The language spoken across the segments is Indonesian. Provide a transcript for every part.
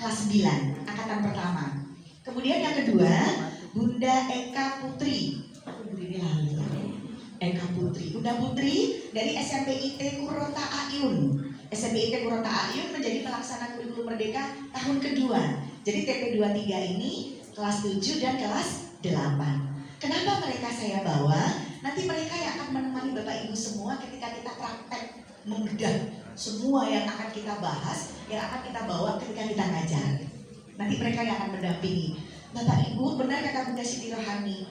kelas 9, angkatan pertama. Kemudian yang kedua, Bunda Eka Putri. Eka Putri. Bunda Putri dari SMPIT Kurota Ayun. SMPIT Kurota Ayun menjadi pelaksana kurikulum merdeka tahun kedua. Jadi TP23 ini kelas 7 dan kelas 8. Kenapa mereka saya bawa? Nanti mereka yang akan menemani Bapak Ibu semua ketika kita praktek membedah semua yang akan kita bahas, yang akan kita bawa ketika kita ngajar. Nanti mereka yang akan mendampingi. Bapak Ibu, benar kata Bunda Siti Rohani,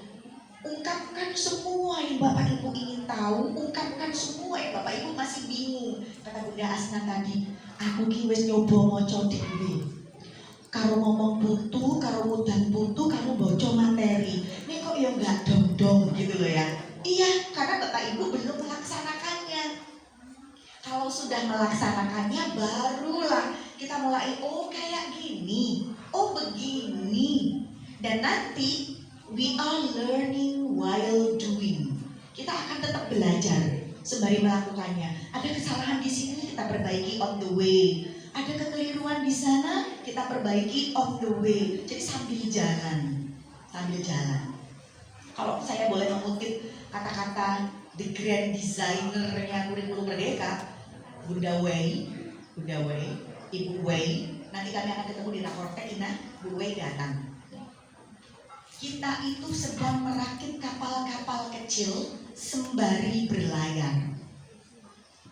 ungkapkan semua yang Bapak Ibu ingin tahu, ungkapkan semua yang Bapak Ibu masih bingung. Kata Bunda Asna tadi, aku ki wis nyoba maca dhewe. Karo ngomong putu, karo mudan putu, kamu baca materi. Ini kok ya enggak dong-dong gitu loh ya. Iya, karena Bapak Ibu belum melaksanakannya. Kalau sudah melaksanakannya, barulah kita mulai, oh kayak gini, oh begini. Dan nanti we are learning while doing. Kita akan tetap belajar sembari melakukannya. Ada kesalahan di sini, kita perbaiki on the way. Ada kekeliruan di sana, kita perbaiki on the way. Jadi sambil jalan, sambil jalan. Kalau saya boleh mengutip kata-kata the grand designer-nya kurikulum merdeka, Bunda Wei, Ibu Wei, nanti kami akan ketemu di Rakortek, Bu Wei datang. Kita itu sedang merakit kapal-kapal kecil sembari berlayar.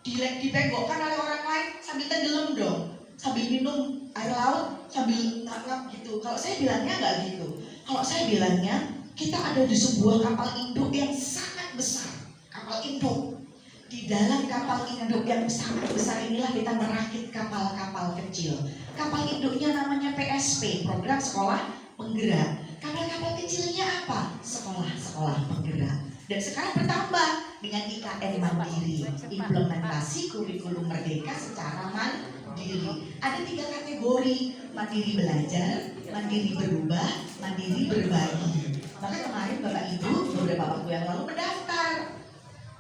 Dipenggokkan oleh orang lain sambil tenggelam dong, sambil minum air laut, sambil ngap-ngap gitu. Kalau saya bilangnya nggak gitu. Kalau saya bilangnya kita ada di sebuah kapal induk yang sangat besar, kapal induk. Di dalam kapal induk yang sangat besar inilah kita merakit kapal-kapal kecil. Kapal induknya namanya PSP, Program Sekolah Penggerak. Kapal-kapal kecilnya apa? Sekolah-sekolah penggerak. Dan sekarang bertambah dengan IKN Mandiri, implementasi kurikulum merdeka secara mandiri. Ada 3 kategori, mandiri belajar, mandiri berubah, mandiri berbagi. Maka kemarin Bapak Ibu beberapa waktu yang lalu mendaftar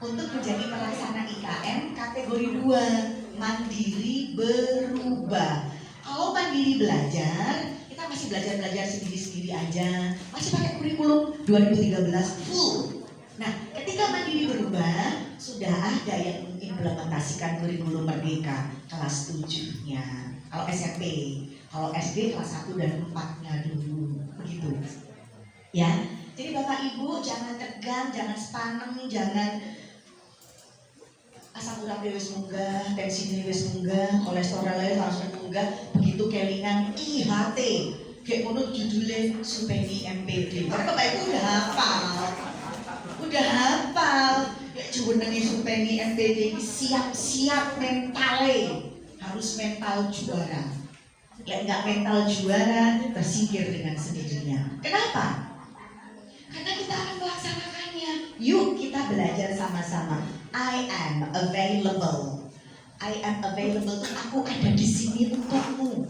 untuk menjadi pelaksana IKN kategori 2, mandiri berubah. Kalau mandiri belajar, kita masih belajar sendiri-sendiri aja, masih pakai kurikulum 2013 full. Nah, ketika mandiri berubah, sudah ada yang mengimplementasikan kurikulum merdeka kelas 7-nya. Kalau SMP, kalau SD kelas 1 dan 4-nya dulu, begitu. Ya, jadi Bapak Ibu jangan tegang, jangan sepaneng, jangan asam urat wis munggah, tensi wis munggah, kolesterol langsung munggah, begitu kelingan IHT, kayak ngono judulnya Supeni MPD. Karena Bapak Ibu udah hafal, ya jenenge Supeni MPD siap-siap mentale, harus mental juara. Ya enggak mental juara, tersingkir dengan sendirinya. Kenapa? Karena kita akan melaksanakannya. Yuk kita belajar sama-sama. I am available. I am available itu aku ada di sini untukmu.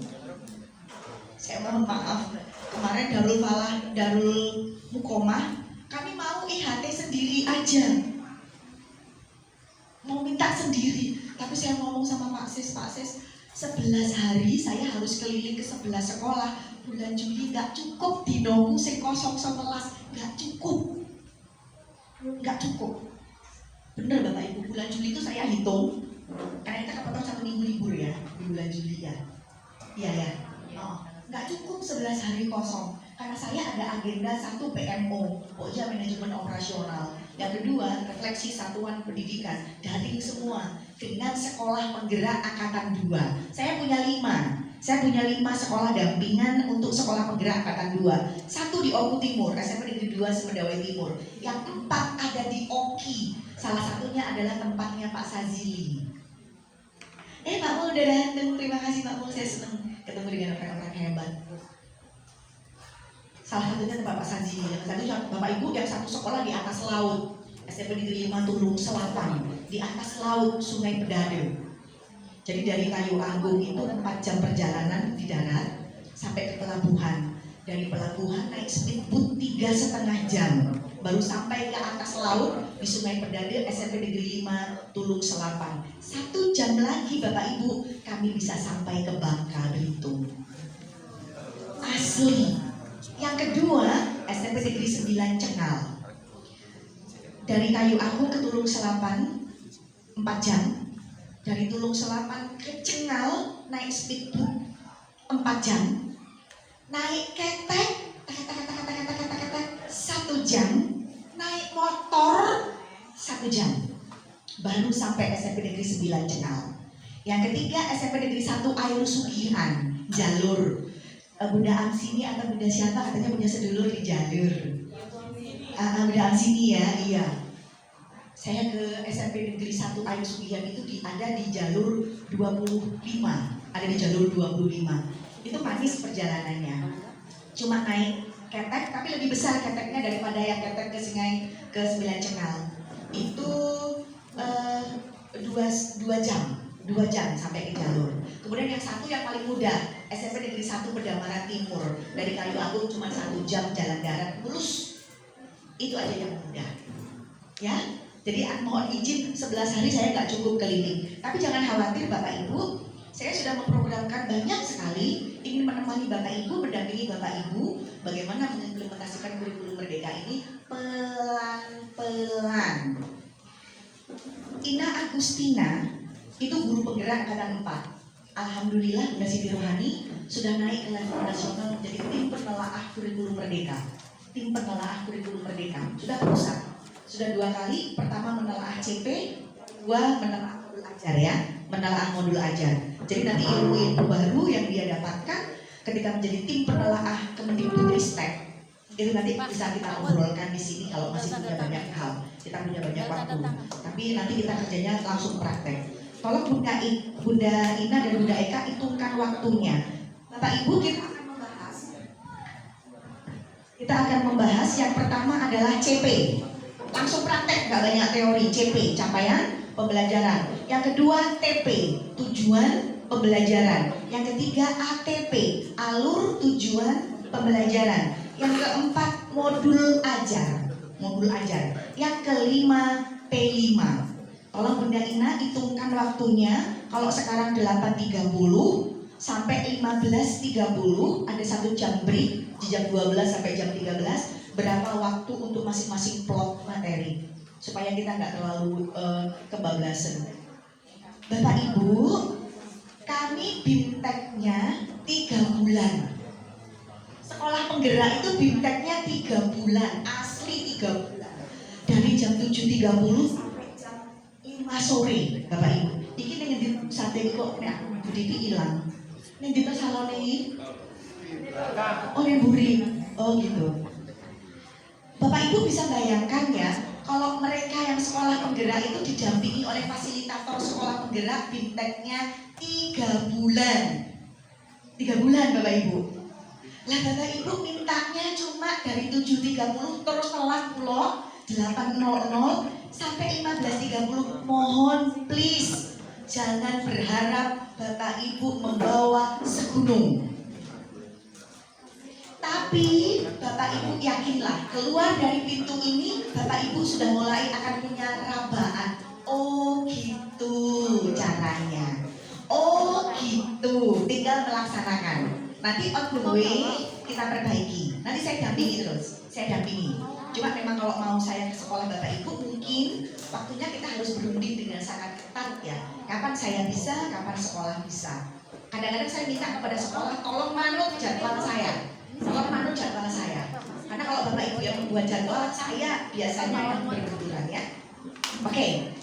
Saya mohon maaf, kemarin Darul Mukomah, kami mau IHT sendiri aja. Mau minta sendiri, tapi saya ngomong sama Pak Sis, 11 hari saya harus keliling ke 11 sekolah. Bulan Juli nggak cukup, dinomu sing 011 nggak cukup. Bener Bapak Ibu, bulan Juli itu saya hitung, karena kita kepotong 1 minggu libur ya di bulan Juli ya. Iya ya. Oh, nggak cukup 11 hari kosong, karena saya ada agenda 1 PMO, pokoknya manajemen operasional. Yang kedua, refleksi satuan pendidikan, daring semua dengan sekolah penggerak angkatan 2. Saya punya 5 sekolah dampingan untuk sekolah penggerak angkatan 2. 1 di Oku Timur, SMP Negeri 2 Semedawai Timur. Yang 4 ada di Oki. Salah satunya adalah tempatnya Pak Sazili. Pak Mul udah datang, terima kasih Pak Mul, saya senang ketemu dengan orang-orang hebat. Salah satunya tempat Pak Sazili. Yang satu Bapak Ibu yang satu sekolah di atas laut, SMP Negeri 5 Tulung Selatan, di atas laut Sungai Pedade. Jadi dari Kayu Agung itu 4 jam perjalanan di darat sampai ke pelabuhan. Dari pelabuhan naik speedboat 3,5 jam, baru sampai ke atas laut di Sungai Pedade SMP Negeri 5 Tulung Selatan. 1 jam lagi Bapak Ibu kami bisa sampai ke Bangka Belitung. asli. Yang kedua, SMP Negeri 9 Cengal. Dari Kayu Agung ke Tulung Selapan 4 jam. Dari Tulung Selapan ke Cengal naik speedboat 4 jam. Naik ketek 1 jam. Naik motor 1 jam. Baru sampai SMP Negeri 9 Cengal. Yang ketiga, SMP Negeri 1 Air Sugihan, jalur. Bunda Amsini atau Bunda siapa katanya punya sedulur di jalur. Bunda Amsini ya, iya. Saya ke SMP Negeri 1 Air Sugihan itu ada di jalur 25. Ada di jalur 25. Itu manis perjalanannya. Cuma naik ketek, tapi lebih besar keteknya daripada yang ketek ke Singai ke 9 Cengal. Itu 2 jam sampai ke jalur. Kemudian yang satu yang paling mudah, SMP Negeri 1 Pedamaran Timur. Dari Kayu Agung cuma 1 jam jalan darat mulus. Itu aja yang mudah. Ya, jadi mohon izin 11 hari saya nggak cukup keliling. Tapi jangan khawatir Bapak Ibu, saya sudah memprogramkan banyak sekali ingin menemani Bapak Ibu, mendampingi Bapak Ibu bagaimana mengimplementasikan kurikulum Merdeka ini pelan-pelan. Ina Agustina itu guru penggerak angkatan 4. Alhamdulillah Bunda Siti Rohani sudah naik ke level nasional menjadi tim penelaah kurikulum Merdeka. Tim penelaah kurikulum Merdeka sudah pusat. Sudah 2 kali, pertama menelaah CP, 2 menelaah modul ajar ya, menelaah modul ajar. Jadi nanti ilmu-ilmu baru yang dia dapatkan ketika menjadi tim penelaah Kemendikbudristek itu nanti bisa kita obrolkan di sini kalau masih punya banyak hal, kita punya banyak waktu. Tapi nanti kita kerjanya langsung praktek. Tolong Bunda Ina dan Bunda Eka hitungkan waktunya. Bapak Ibu kita akan membahas yang pertama adalah CP. Langsung praktek, nggak banyak teori. CP, capaian pembelajaran. Yang kedua TP, tujuan pembelajaran. Yang ketiga ATP, alur tujuan pembelajaran. Yang keempat modul ajar. Yang kelima P5. Tolong Bunda Ina hitungkan waktunya. Kalau sekarang 8.30 sampai 15.30 ada 1 jam break di jam 12 sampai jam 13. Berapa waktu untuk masing-masing plot materi supaya kita nggak terlalu kebablasan. Bapak Ibu, kami BIMTEK-nya 3 bulan. Sekolah penggerak itu BIMTEK-nya 3 bulan, asli 3 bulan. Dari jam 7.30 sampai jam 5 sore, Bapak Ibu. Iki ning ngendi sate kok nek aku berdiri hilang. Ning ndi to salone iki? Oh, ning mburi. Oh, gitu. Bapak Ibu bisa bayangkan ya, kalau mereka yang sekolah penggerak itu didampingi oleh fasilitator sekolah penggerak BIMTEK-nya 3 bulan. 3 bulan Bapak Ibu. Lah Bapak Ibu mintanya cuma dari 7.30 terus telat pulau 8.00 sampai 15.30. Mohon please jangan berharap Bapak Ibu membawa segunung. Tapi Bapak Ibu yakinlah keluar dari pintu ini Bapak Ibu sudah mulai akan punya rabaan. Oh gitu caranya. Oh gitu, tinggal melaksanakan. Nanti on the way kita perbaiki. Nanti saya dampingi terus. Saya dampingi. Cuma memang kalau mau saya ke sekolah Bapak Ibu mungkin waktunya kita harus berunding dengan sangat ketat ya. Kapan saya bisa, kapan sekolah bisa. Kadang-kadang saya minta kepada sekolah tolong manut jadwal saya. Tolong manut jadwal saya. Karena kalau Bapak Ibu yang membuat jadwal, saya biasanya yang berkebetulan ya. Oke.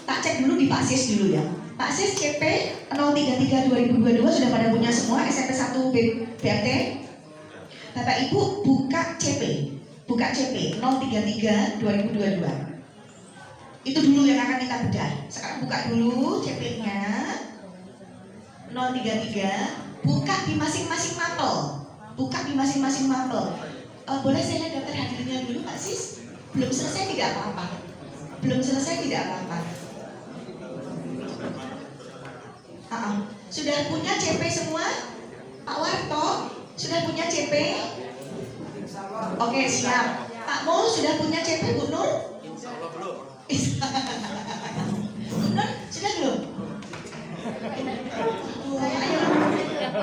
Tak cek dulu di Pak Sis dulu ya. Pak Sis CP 033 2022 sudah pada punya semua SMP 1 BRT. Bapak Ibu buka CP 033 2022. Itu dulu yang akan kita bedah. Sekarang buka dulu CP-nya 033, buka di masing-masing mapel. Boleh saya lihat daftar hadirnya dulu Pak Sis? Belum selesai tidak apa-apa. Sudah punya CP semua? Pak Warto sudah punya CP? Oke, siap. Pak Mul sudah punya CP, Bu Nur? Insya Allah belum. Bu Nur sudah belum? Ayo,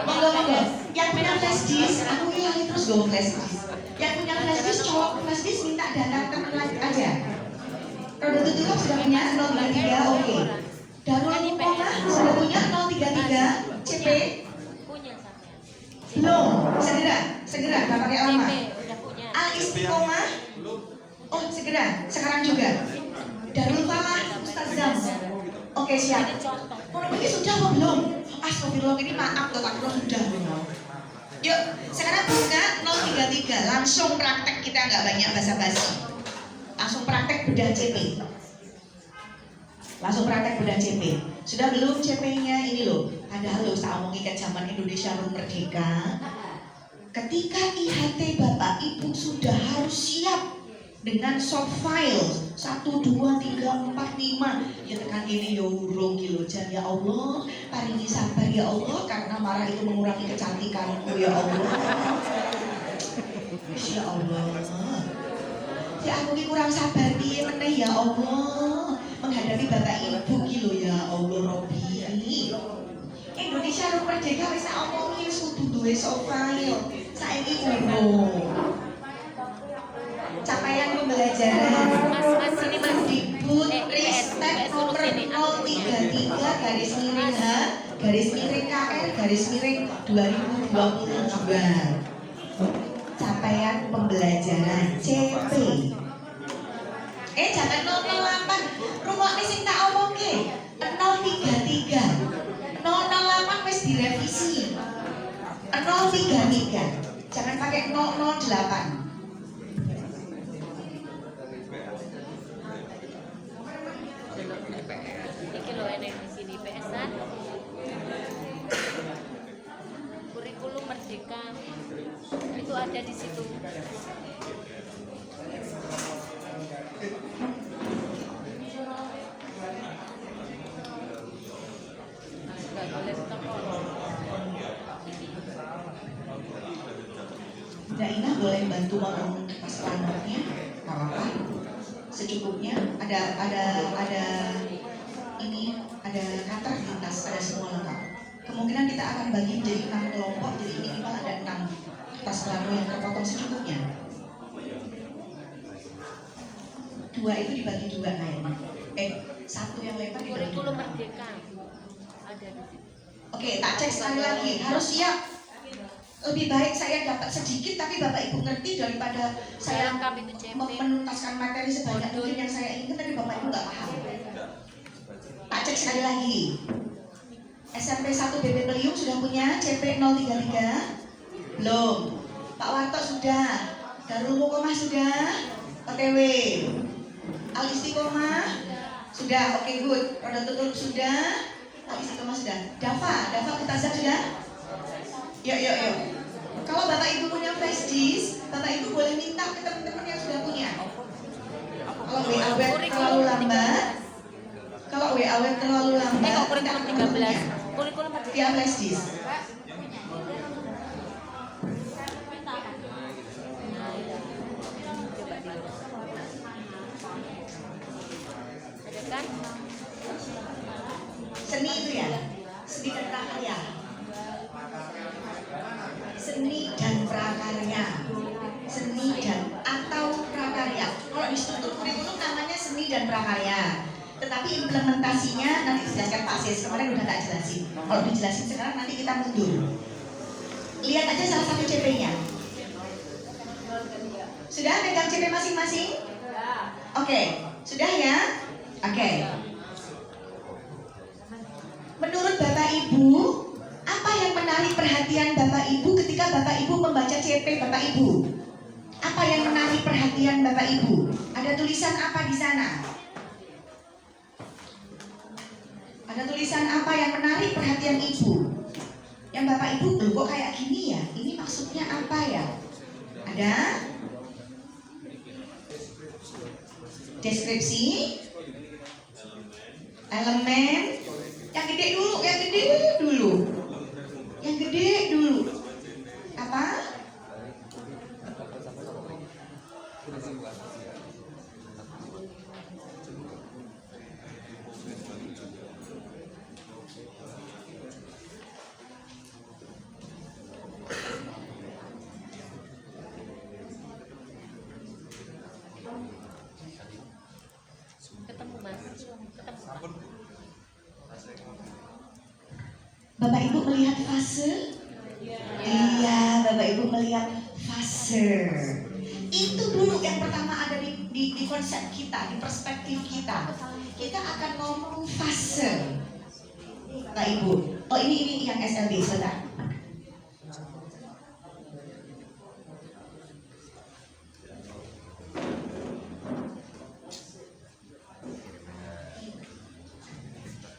monggo. Yang punya flash disk, aku hilangin terus go flash disk. Yang punya flash disk, cowok flash disk minta data teman aja. Roda tutup sudah punya 033, oke. Darul Mukomah sudah punya 033, CP? Punya saya. Belum, segera, gak pakai lama. Udah punya. Al Istiqomah? Oh, segera, sekarang juga. Darul Falah, Ustazam. Oke, siap. Ini sudah apa belum? Astagfirullah, ini maaf loh, aku sudah. Yuk, sekarang buka 033, langsung praktek, kita nggak banyak basa-basi. Langsung praktek bedah CP. Sudah belum CP-nya ini loh. Padahal loh, saya omongin ke zaman Indonesia belum merdeka. Ketika IHT Bapak Ibu sudah harus siap dengan soft file 1, 2, 3, 4, 5. Ya tekan ini ya urung kilo jan ya Allah, paringi sabar ya Allah, karena marah itu mengurangi kecantikanku ya Allah. Ya Allah. Ya aku ini kurang sabar piye meneh ya Allah menghadapi Bapak Ibu kilo ya Allah Robbi. Indonesia lu merdeka wis tak omongi wis kudu duwe soft file. Saiki urung. Capaian pembelajaran Mas ini Mas. Dikbud Ristek nomor 033 garis miring H garis miring KR garis miring 2022. Capaian pembelajaran CP. Jangan 008. Rungokne sing tak omongke. 033. 008 wis direvisi. 033. Jangan pakai 008. Iki lho enek di sini PSan. Kurikulum Merdeka. Itu ada di situ. Enggak boleh stop. Mbak Ina boleh bantu ngomong pas planernya, nggak apa-apa, secukupnya. Ada ini, ada cutter di tas, ada semua lengkap. Kemungkinan kita akan bagi menjadi 6 kelompok, jadi minimal ada 6 tas planer yang terpotong secukupnya. 2 itu dibagi 2 kayaknya. 1 yang lebar dibagi 2. Kurikulum Merdeka ada di situ. Oke, tak cek sekali lagi, harus siap. Lebih baik saya dapat sedikit tapi Bapak Ibu ngerti daripada saya lengkap itu CP. menuntaskan materi sebanyak mungkin yang saya inginkan tapi Bapak Ibu nggak paham. Tak cek sekali lagi. SMP 1 BP Peliung sudah punya CP 033? Belum. Pak Warto sudah. Darul Mukomah sudah. OTW. Al Istiqomah sudah. Oke, good. Roda tutup sudah. Al Istiqomah sudah. Dafa Kutazak sudah. Yuk. Kalau Bapak Ibu punya flash disk, Bapak Ibu boleh minta ke teman-teman yang sudah punya. Kalau WA web terlalu lambat, Kurikulum 13. Kurikulum Merdeka. via flash disk. Ada kan? Seni itu ya, seni dan prakarya. Seni dan atau prakarya. Kalau di struktur kurikulum namanya seni dan prakarya. Tetapi implementasinya nanti dijelaskan Pak Sis. Kemarin udah tak jelasin. Kalau dijelasin sekarang nanti kita mundur. Lihat aja salah satu CP-nya. Sudah pegang CP masing-masing? Oke, sudah ya? Oke. Menurut Bapak Ibu, apa yang menarik perhatian Bapak Ibu ketika Bapak Ibu membaca CP Bapak Ibu? Apa yang menarik perhatian Bapak Ibu? Ada tulisan apa di sana? Ada tulisan apa yang menarik perhatian Ibu? Yang Bapak Ibu, loh kok kayak gini ya? Ini maksudnya apa ya? Ada? Deskripsi? Elemen? Yang gede dulu. Yang gede dulu. Apa? Bapak Ibu melihat fase? Iya, Bapak Ibu melihat fase. Itu dulu yang pertama ada di konsep kita, di perspektif kita. Kita akan ngomong fase. Bapak Ibu. Oh ini yang SLB, sebentar.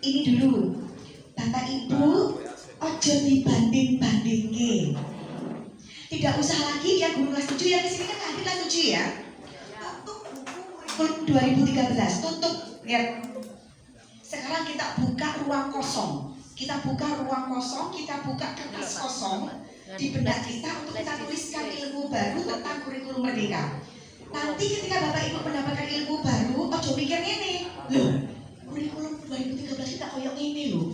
Ini dulu, Bapak Ibu, ojo dibanding-bandingin. Tidak usah lagi yang guru kelas 7 yang kesini kan hadir kelas 7 ya. Tutup buku 2013, tutup. Lihat. Sekarang kita buka ruang kosong. Kita buka ruang kosong, kita buka kertas kosong di benak kita untuk kita tuliskan ilmu baru tentang kurikulum merdeka. Nanti ketika Bapak Ibu mendapatkan ilmu baru, ojo mikir ini. Loh, kurikulum 2013 kita koyok ini loh.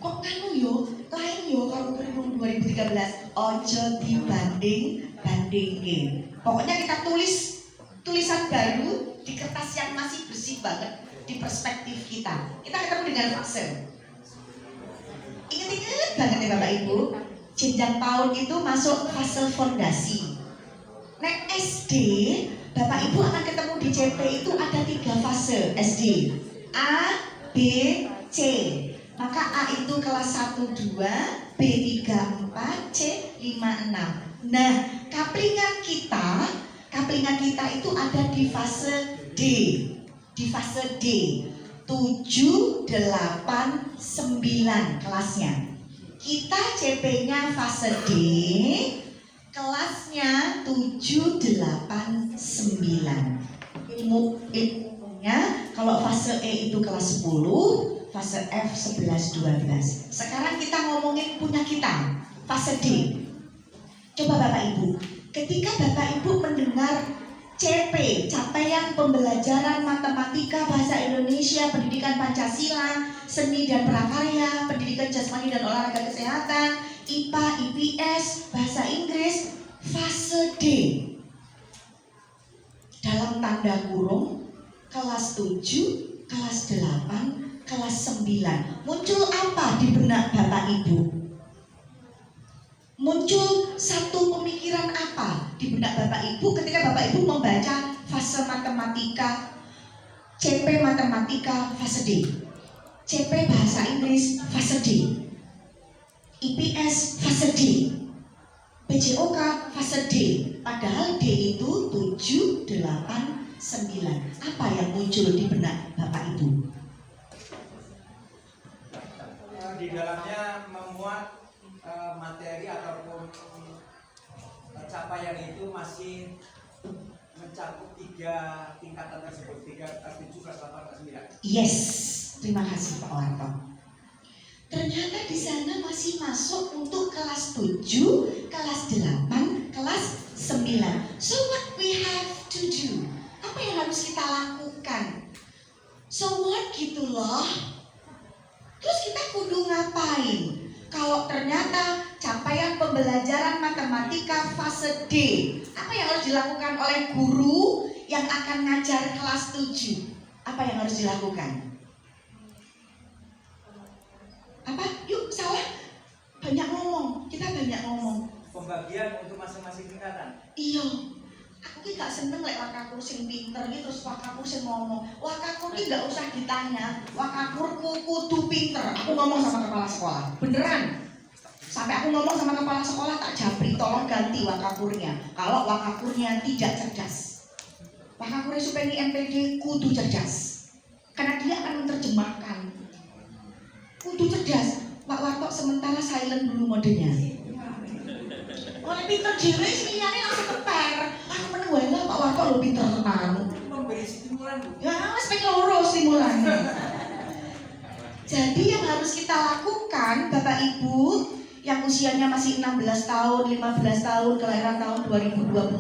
Kok nganu yo, lain yo kalau kurikulum 2013. Ojo dibanding-bandingin. Pokoknya kita tulis tulisan baru di kertas yang masih bersih banget di perspektif kita. Kita ketemu dengan fase. Ingat-ingat banget ya Bapak Ibu, jenjang PAUD itu masuk fase fondasi. Nek SD, Bapak Ibu akan ketemu di CP itu ada 3 fase SD. A, B, C. Maka A itu kelas 1, 2, B 3, 4, C 5, 6. Nah, kaplingan kita itu ada di fase D. Di fase D 7, 8, 9 kelasnya. Kita CP-nya fase D, kelasnya 7, 8, 9. Ilmunya kalau fase E itu kelas 10, fase F 11, 12. Sekarang kita ngomongin punya kita, fase D. Coba Bapak Ibu, ketika Bapak Ibu mendengar CP, capaian pembelajaran matematika, bahasa Indonesia, pendidikan Pancasila, seni dan prakarya, pendidikan jasmani dan olahraga kesehatan, IPA, IPS, bahasa Inggris, fase D. Dalam tanda kurung, kelas 7, kelas 8, kelas 9. Muncul apa di benak Bapak Ibu? Muncul satu pemikiran apa di benak Bapak Ibu ketika Bapak Ibu membaca fase matematika, CP matematika fase D, CP bahasa Inggris fase D, IPS fase D, PJOK fase D. Padahal D itu 7, 8, 9. Apa yang muncul di benak Bapak Ibu? Di dalamnya memuat materi ataupun capaian itu masih mencakup 3 tingkatan tersebut, 3, kelas 7, kelas 8, kelas 9. Yes, terima kasih Pak Warto. Ternyata di sana masih masuk untuk kelas 7, kelas 8, kelas 9. So what we have to do? Apa yang harus kita lakukan? So what gitu loh. Terus kita kudu ngapain? Kalau ternyata capaian pembelajaran matematika fase D, apa yang harus dilakukan oleh guru yang akan ngajar kelas 7? Apa yang harus dilakukan? Apa? Yuk salah. Banyak ngomong, kita banyak ngomong. Pembagian untuk masing-masing tingkatan. Iya. Aku ki gak seneng lek wakakur sing pinter iki terus wakakur sing ngomong. Wakakur ki gak usah ditanya, wakakurku kudu pinter. Aku ngomong sama kepala sekolah. Beneran. Sampai aku ngomong sama kepala sekolah tak jabri, tolong ganti wakakurnya. Kalau wakakurnya tidak cerdas. Wakakurnya supaya MPD kudu cerdas. Karena dia akan menerjemahkan. Kudu cerdas. Pak Warto sementara silent dulu modenya. Oleh pinter dhewe sing liyane langsung keper. Aku meneng Pak Warto lho pinter tenan. Memberi stimulan, Bu. Ya wis ping loro stimulannya. Jadi yang harus kita lakukan Bapak Ibu yang usianya masih 16 tahun, 15 tahun, kelahiran tahun 2021.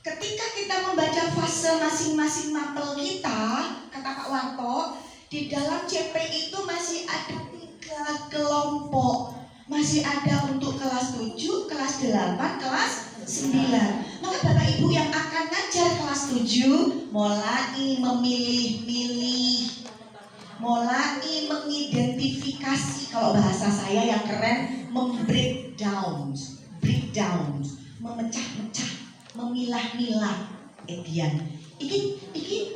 Ketika kita membaca fase masing-masing mapel kita, kata Pak Warto, di dalam CP itu masih ada 3 kelompok. Masih ada untuk kelas 7, kelas 8, kelas 9. Maka Bapak Ibu yang akan ngajar kelas 7 mulai memilih-milih. mulai mengidentifikasi, kalau bahasa saya yang keren, breakdown, memecah-mecah, memilah-milah. Edian, iki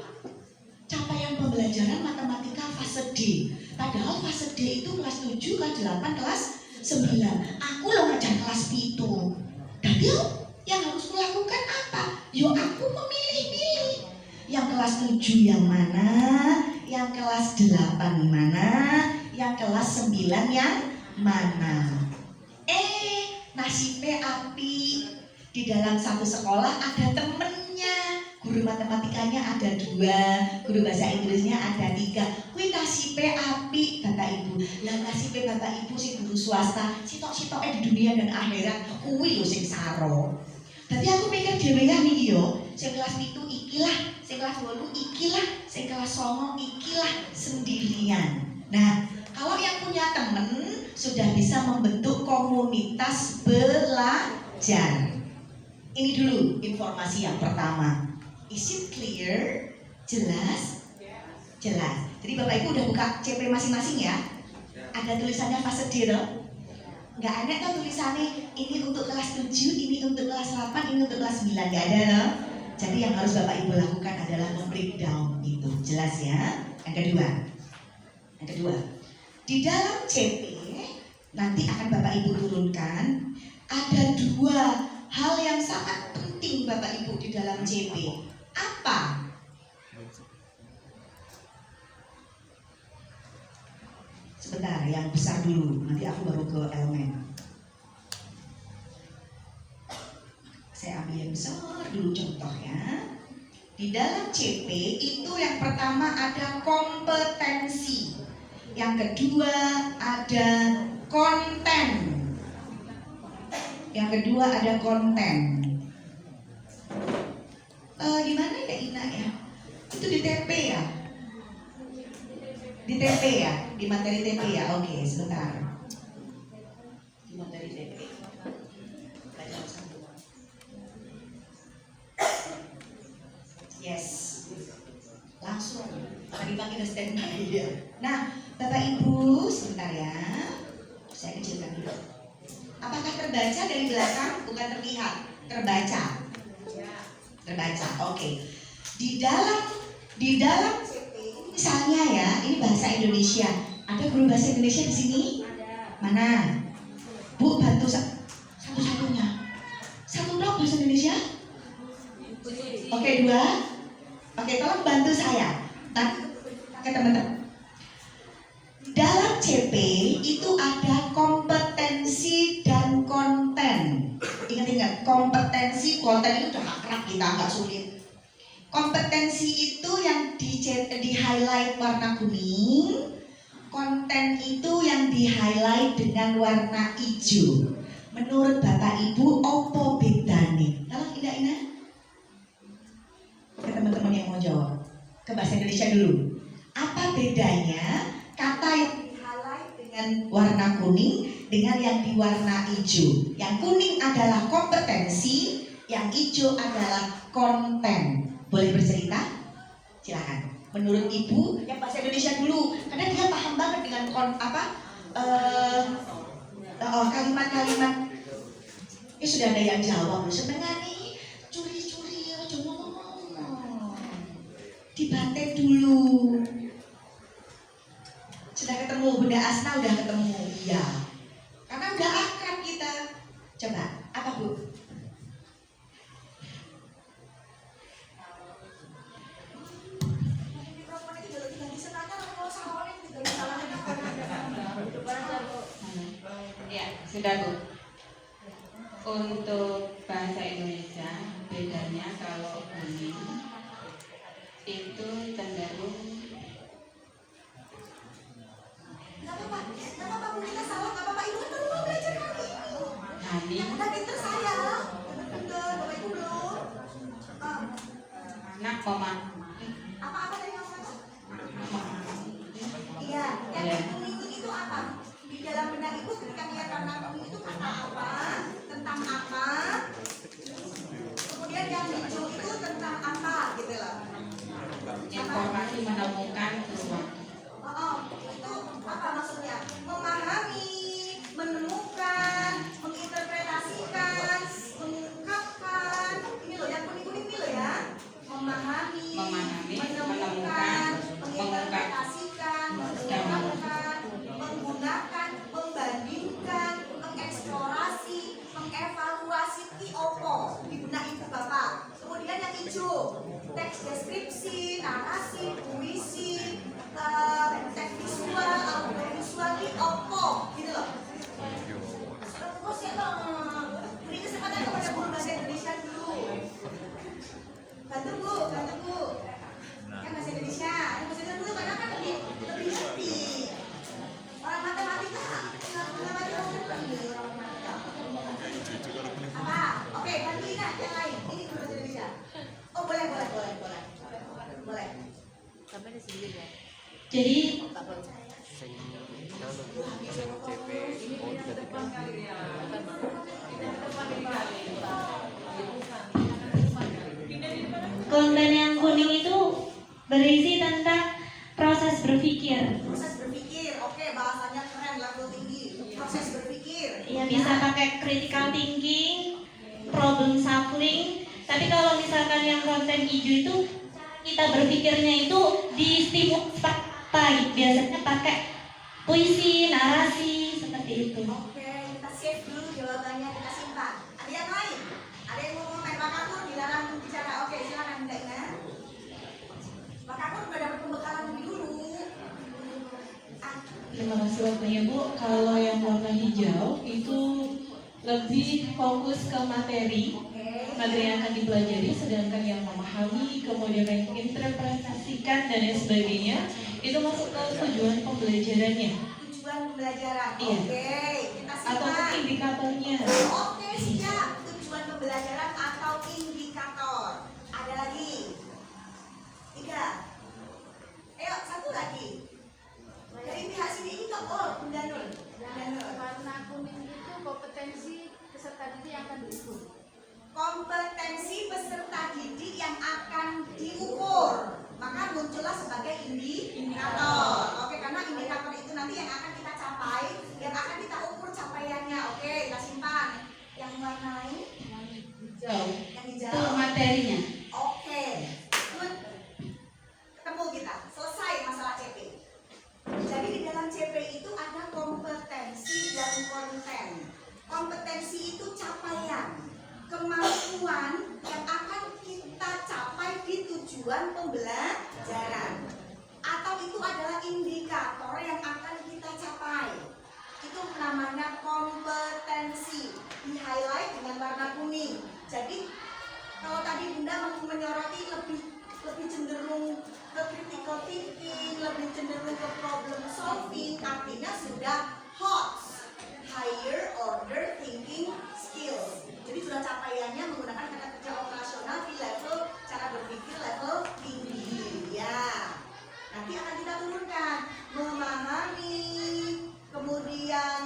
capaian pembelajaran matematika fase D. Padahal fase D itu kelas 7, kelas 8, kelas 9. Aku lo ngajar kelas 7. Tapi yang harus kulakukan apa? Yo aku memilih-milih. Yang kelas 7 yang mana? Yang kelas 8 mana? Yang kelas 9 yang mana? Nasibnya api. Di dalam satu sekolah ada temennya, guru matematikanya ada 2, guru bahasa Inggrisnya ada 3. Kuwi nasibe api Bapak Ibu. Lah nasibe Bapak Ibu sing guru swasta, sitok-sitoke di dunia dan akhirat kuwi lho sing saro. Dadi aku mikir dhewean iki yo, sing kelas 7 ikilah, sing kelas 8 ikilah, sing kelas 9 ikilah sendirian. Nah, kalau yang punya temen sudah bisa membentuk komunitas belajar. Ini dulu informasi yang pertama. Is it clear? Jelas? Jelas. Jadi Bapak Ibu udah buka CP masing-masing ya? Ada tulisannya fase D loh. Nggak ada tuh tulisannya ini untuk kelas 7, ini untuk kelas 8, ini untuk kelas 9. Nggak ada loh. Jadi yang harus Bapak Ibu lakukan adalah breakdown itu. Jelas ya? Yang kedua. Di dalam CP nanti akan Bapak Ibu turunkan ada 2 hal yang sangat penting Bapak Ibu di dalam CP. Apa? Sebentar, yang besar dulu. Nanti aku baru ke elemen. Saya ambil yang besar dulu contohnya. Di dalam CP itu yang pertama ada kompetensi. Yang kedua ada konten. Yang kedua ada konten. Di mana ya Ina ya? Itu di TP ya? Di TP ya? Di materi TP ya? Oke, sebentar. Di materi TP. Yes. Langsung. Tadi pakai standby ya. Nah, Bapak Ibu, sebentar ya. Saya kecilkan dulu. Apakah terbaca dari belakang? Bukan terlihat, terbaca. Terbaca. Oke. Di dalam misalnya ya, ini bahasa Indonesia. Ada guru bahasa Indonesia di sini? Mana? Bu, bantu satu-satunya. Satu dong bahasa Indonesia? Oke, 2. Oke, tolong bantu saya. Oke, teman-teman. Dalam CP itu ada kompetensi dan konten. Ingat-ingat, kompetensi, konten itu udah akrab kita, nggak sulit. Kompetensi itu yang di highlight warna kuning, konten itu yang di highlight dengan warna hijau. Menurut Bapak Ibu, opo bedane? Tolong Ina. Ke teman-teman yang mau jawab, ke bahasa Indonesia dulu. Apa bedanya kata yang di highlight dengan warna kuning dengan yang di warna hijau? Yang kuning adalah kompetensi, yang hijau adalah konten. Boleh bercerita? Silakan. Menurut Ibu, yang bahasa Indonesia dulu, karena dia paham banget dengan kalimat-kalimat. Ini sudah ada yang jawab. Sebenarnya nih curi-curi, ngomong. Dibantai dulu. Sudah ketemu Bunda Asna, udah ketemu. Iya. Karena udah akrab kita. Coba, apa Bu? Ya, sudah Bu. Untuk bahasa Indonesia, bedanya kalau kuning itu cenderung Kenapa Bu kita salah? Nggak apa-apa, Ibu kan mau belajar hari ini. hani, Yang udah pinter saya. Pinter, Bapak Ibu belum. anak memahami. Apa-apa tadi Mas? Iya, yang kuning itu apa? Di dalam benak Ibu ketika lihat warna kuning itu kata apa? Tentang apa? Kemudian yang hijau itu tentang apa gitu loh. Informasi menemukan sesuatu. Jadi konten yang kuning itu berisi tentang proses berpikir. Proses berpikir, oke, bahasanya keren, level tinggi. Proses berpikir. Ya bisa pakai critical thinking, problem solving. Tapi kalau misalkan yang konten hijau itu kita berpikirnya itu distimulasi, biasanya pakai puisi, narasi seperti itu. Oke, kita save dulu jawabannya, kita simpan. Ada yang lain? Ada yang mau komen? Pak Kakur dilarang bicara. Oke, silakan Mbak Ina. Pak Kakur udah dapat pembekalan lebih dulu. Terima kasih waktunya Bu. Kalau yang warna hijau itu lebih fokus ke materi yang akan dipelajari, sedangkan yang memahami, kemudian yang menginterpretasikan dan lain sebagainya itu masuk ke tujuan pembelajarannya Tujuan pembelajaran. Iya. Oke, kita atau simpan. indikatornya. Oke, siap. Tujuan pembelajaran atau indikator. Ada lagi? 3. Ayo, satu lagi. Dari pihak sini ini kok, oh, Bunda Nur. Bunda Nur. Warna kuning itu kompetensi peserta didik yang akan diukur. Kompetensi peserta didik yang akan diukur, maka muncullah sebagai indikator. Oke, karena indikator itu nanti yang akan kita capai, yang akan kita ukur capaiannya. Oke, kita simpan. Yang warna lain, Hijau yang itu hijau. materinya. Oke, good. Ketemu kita, selesai masalah CP. Jadi di dalam CP itu ada kompetensi dan konten. Kompetensi itu capaian, kemampuan yang akan kita capai di tujuan pembelajaran. Atau itu adalah indikator yang akan kita capai. Itu namanya kompetensi. Di highlight dengan warna kuning. Jadi kalau tadi Bunda menyoroti lebih cenderung ke critical thinking, lebih cenderung ke problem solving, artinya sudah hot, higher order thinking skills. Jadi sudah capaiannya menggunakan kata kerja operasional di level cara berpikir level tinggi. Ya, nanti akan kita turunkan memahami, kemudian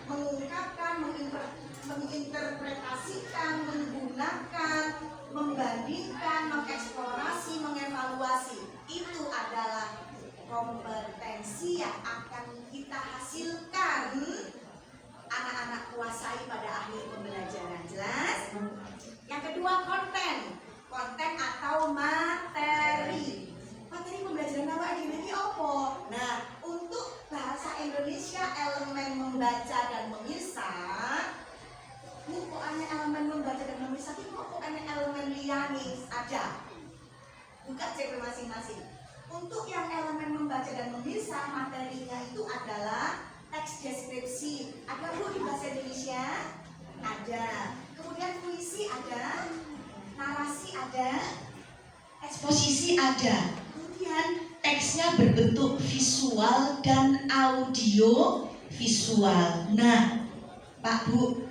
mengungkapkan, menginterpretasikan, menggunakan, membandingkan, mengeksplorasi, mengevaluasi. Itu adalah kompetensi yang akan kita hasilkan anak-anak kuasai pada akhir pembelajaran. Jelas? Yang kedua, konten. Konten atau materi. Materi pembelajaran apa ini apa? Nah, untuk bahasa Indonesia elemen membaca dan memisah. Ini kok ada elemen membaca dan memisah, ini kok ada elemen lianis ada. Buka CP masing-masing. Untuk yang elemen membaca dan memisah, materinya itu adalah teks deskripsi. Ada Bu di bahasa Indonesia? Ada. Kemudian puisi ada, narasi ada, eksposisi ada. Kemudian teksnya berbentuk visual dan audio visual. Nah, Pak Bu,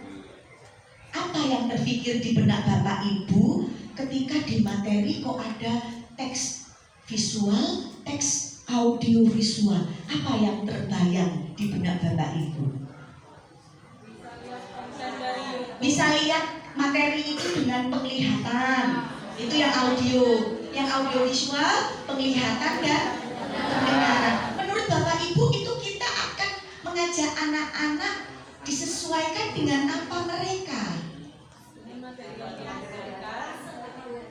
apa yang terpikir di benak Bapak Ibu ketika di materi kok ada teks visual, teks audio visual? Apa yang terbayang di benak Bapak Ibu? Bisa lihat materi itu dengan penglihatan. Itu yang audio. Yang audio visual, penglihatan dan pendengaran. Menurut Bapak Ibu itu kita akan mengajak anak-anak disesuaikan dengan apa mereka?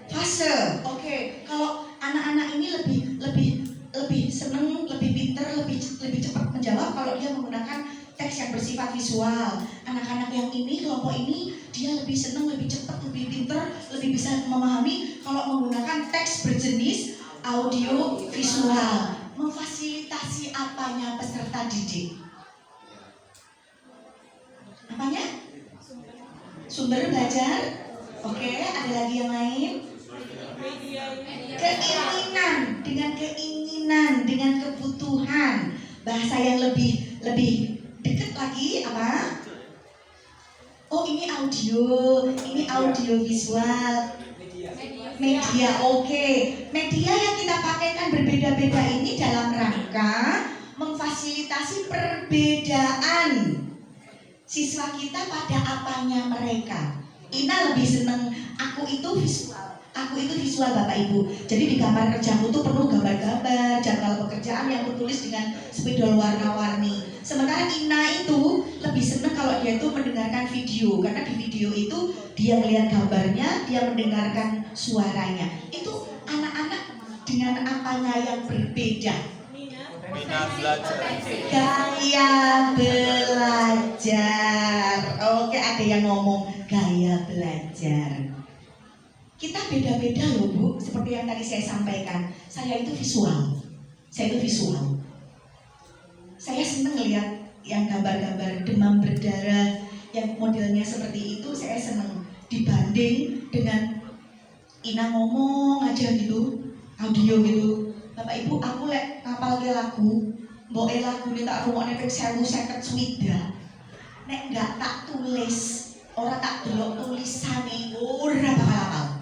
Fase. Oke, kalau anak-anak ini lebih seneng, lebih pinter, lebih cepat menjawab kalau dia menggunakan teks yang bersifat visual. Anak-anak yang ini, kelompok ini, dia lebih seneng, lebih cepat, lebih pinter, lebih bisa memahami kalau menggunakan teks berjenis audio visual. Memfasilitasi apanya peserta didik? Apanya? Sumber belajar. Oke, ada lagi yang lain? Keinginan, dengan kebutuhan. Bahasa yang lebih dekat lagi apa? Oh, ini audio visual. Media, oke. Media yang kita pakai kan berbeda-beda ini dalam rangka maka memfasilitasi perbedaan siswa kita pada apanya mereka. Ina lebih seneng aku itu visual Bapak Ibu. Jadi di kamar kerjaku tuh penuh gambar-gambar, jadwal pekerjaan yang tertulis dengan spidol warna-warni. Sementara Ina itu lebih seneng kalau dia itu mendengarkan video, karena di video itu dia melihat gambarnya, dia mendengarkan suaranya. Itu anak-anak dengan apanya yang berbeda. Minat belajar. Gaya belajar. Oke, ada yang ngomong gaya belajar. Kita beda-beda loh Bu, seperti yang tadi saya sampaikan. Saya itu visual. Saya seneng lihat yang gambar-gambar demam berdarah yang modelnya seperti itu, saya seneng. Dibanding dengan Ina ngomong aja gitu, audio gitu. Bapak Ibu, aku lek ngapalke lagu, mbok lagu ini tak rungokne ping 1050 swida. Nek enggak tak tulis, ora tak delok tulisane, ora bakal hafal.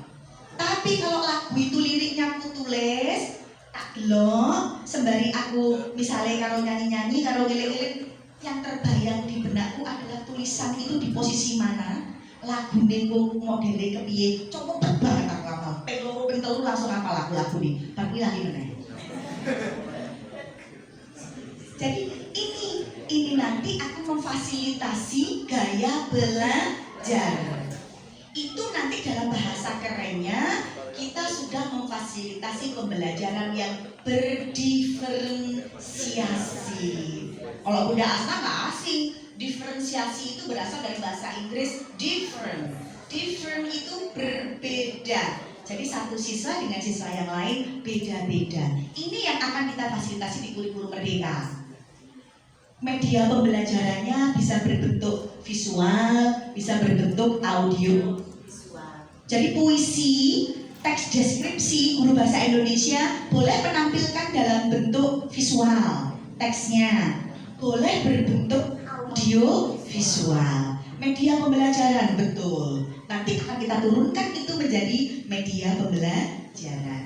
Tapi kalau lagu itu liriknya aku tulis, tak delok, sembari aku misalnya karo nyanyi-nyanyi, karo ngiling-ngiling, yang terbayang di benakku adalah tulisan itu di posisi mana, lagu nengku modelnya kepiye, coba banget aku hafal. Ping 2 ping 3 langsung hafal lagu ini. Baru lagi meneh. Jadi ini nanti akan memfasilitasi gaya belajar. Itu nanti dalam bahasa kerennya kita sudah memfasilitasi pembelajaran yang berdiferensiasi. Kalau Bunda Asna nggak asing, diferensiasi itu berasal dari bahasa Inggris different. Different itu berbeda. Jadi satu siswa dengan siswa yang lain beda-beda. Ini yang akan kita fasilitasi di kurikulum Merdeka. Media pembelajarannya bisa berbentuk visual, bisa berbentuk audio visual. Jadi puisi, teks deskripsi guru bahasa Indonesia boleh menampilkan dalam bentuk visual. Teksnya boleh berbentuk audio visual. Media pembelajaran betul. Nanti akan kita turunkan itu menjadi media pembelajaran.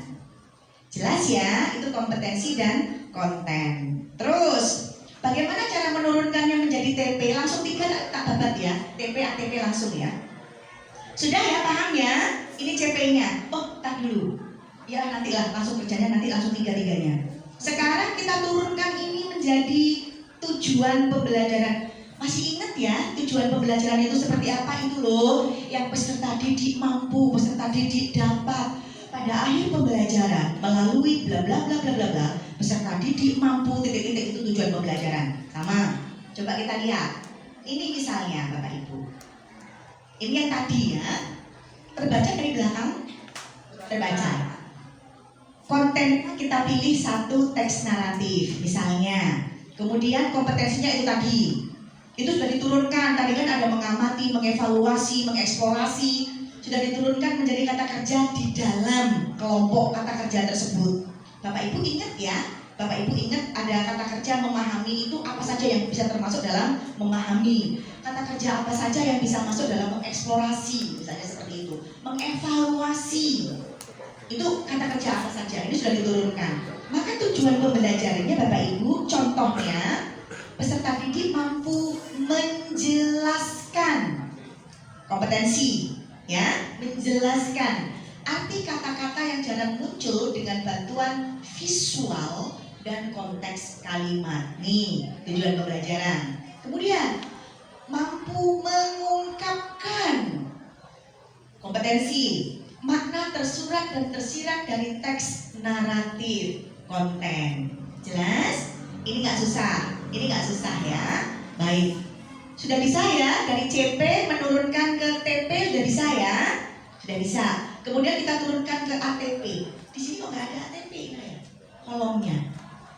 Jelas ya, itu kompetensi dan konten. Terus, bagaimana cara menurunkannya menjadi TP? Langsung 3 tak babat ya, TP ATP langsung ya. Sudah ya, paham ya? Ini CP-nya. Oh, tak dulu. Ya nantilah, langsung kerjanya nanti langsung 3-3-nya. Sekarang kita turunkan ini menjadi tujuan pembelajaran. Masih ingat ya tujuan pembelajaran itu seperti apa itu loh? Yang peserta didik mampu, peserta didik dapat. Pada akhir pembelajaran melalui bla bla bla bla bla bla, peserta didik mampu titik-titik itu tujuan pembelajaran. Sama. Coba kita lihat. Ini misalnya Bapak Ibu. Ini yang tadi ya. Terbaca dari belakang? Terbaca. Konten kita pilih satu teks naratif misalnya. Kemudian kompetensinya itu tadi. Itu sudah diturunkan, tadi kan ada mengamati, mengevaluasi, mengeksplorasi. Sudah diturunkan menjadi kata kerja di dalam kelompok kata kerja tersebut. Bapak Ibu ingat ya, Bapak Ibu ingat ada kata kerja memahami itu apa saja yang bisa termasuk dalam memahami. Kata kerja apa saja yang bisa masuk dalam mengeksplorasi, misalnya seperti itu. Mengevaluasi, itu kata kerja apa saja, ini sudah diturunkan. Maka tujuan pembelajarannya Bapak Ibu, contohnya peserta didik mampu menjelaskan kompetensi, ya, menjelaskan arti kata-kata yang jarang muncul dengan bantuan visual dan konteks kalimat. Nih, tujuan pembelajaran. Kemudian, mampu mengungkapkan kompetensi, makna tersurat dan tersirat dari teks naratif konten. Jelas? Ini nggak susah. Ini nggak susah ya. Baik. Sudah bisa ya dari CP menurunkan ke TP, sudah bisa ya? Sudah bisa. Kemudian kita turunkan ke ATP. Di sini kok nggak ada ATP ya? Kolomnya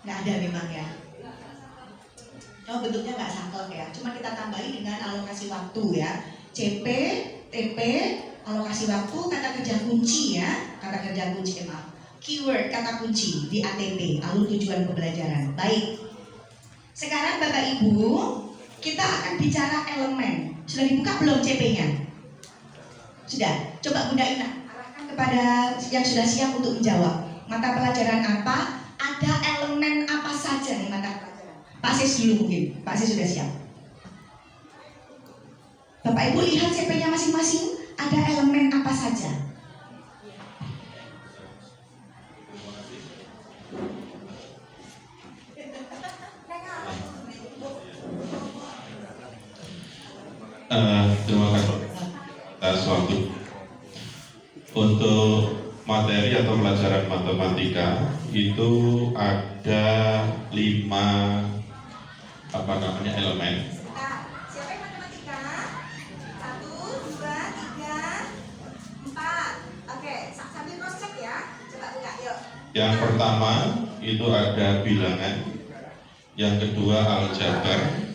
nggak ada memang ya. Oh, bentuknya nggak saklek ya. Cuma kita tambahin dengan alokasi waktu ya. CP, TP, alokasi waktu, kata kerja kunci ya. Kata kerja kunci maaf. Keyword kata kunci di ATP. Lalu tujuan pembelajaran. Baik. Sekarang Bapak Ibu, kita akan bicara elemen. Sudah dibuka belum CP-nya? Sudah. Coba Bunda Ina arahkan kepada yang sudah siap untuk menjawab. Mata pelajaran apa? ada elemen apa saja nih mata pelajaran? Pak Sis dulu mungkin, Pak Sis sudah siap. Bapak Ibu lihat CP-nya masing-masing, ada elemen apa saja? Terima kasih atas waktu. Untuk materi atau pelajaran matematika itu ada 5 elemen. Siapa yang matematika? 1, 2, 3, 4. Oke, sambil cross check ya. Coba buka, yuk. Yang pertama itu ada bilangan, yang kedua aljabar,